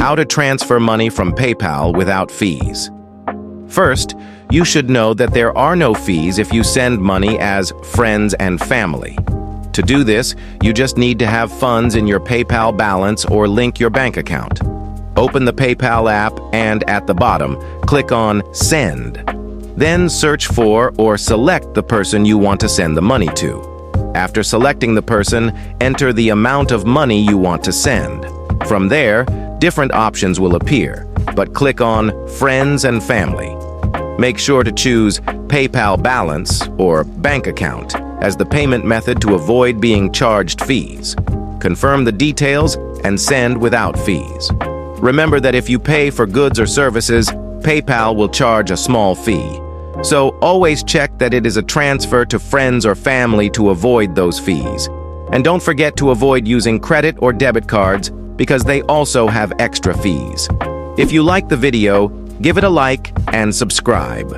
How to transfer money from PayPal without fees. First, you should know that there are no fees if you send money as friends and family. To do this, you just need to have funds in your PayPal balance or link your bank account. Open the PayPal app and at the bottom, click on Send. Then search for or select the person you want to send the money to. After selecting the person, enter the amount of money you want to send. From there, different options will appear, but click on Friends and Family. Make sure to choose PayPal Balance or Bank Account as the payment method to avoid being charged fees. Confirm the details and send without fees. Remember that if you pay for goods or services, PayPal will charge a small fee. So always check that it is a transfer to friends or family to avoid those fees. And don't forget to avoid using credit or debit cards because they also have extra fees. If you like the video, give it a like and subscribe.